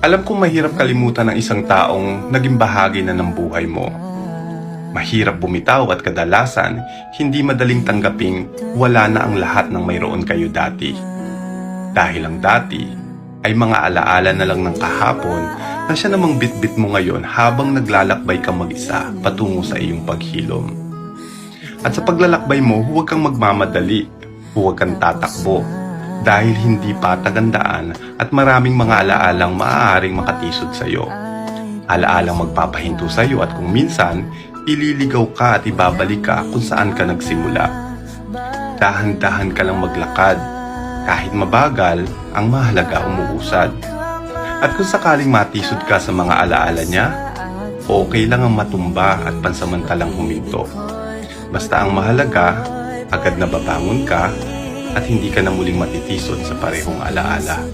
Alam kong mahirap kalimutan ng isang taong naging bahagi na ng buhay mo. Mahirap bumitaw at kadalasan, hindi madaling tanggaping wala na ang lahat ng mayroon kayo dati. Dahil ang dati ay mga alaala na lang ng kahapon na siya namang bitbit mo ngayon habang naglalakbay ka mag-isa patungo sa iyong paghilom. At sa paglalakbay mo, huwag kang magmamadali, huwag kang tatakbo, dahil hindi patagandaan at maraming mga alaalang maaaring makatisod sa iyo. Alaalang magpapahinto sa iyo at kung minsan, ililigaw ka at ibabalik ka kung saan ka nagsimula. Dahan-dahan ka lang maglakad. Kahit mabagal, ang mahalaga umuusad. At kung sakaling matisod ka sa mga alaala niya, okay lang ang matumba at pansamantalang huminto. Basta ang mahalaga, agad na babangon ka at hindi ka na muling matitisod sa parehong alaala.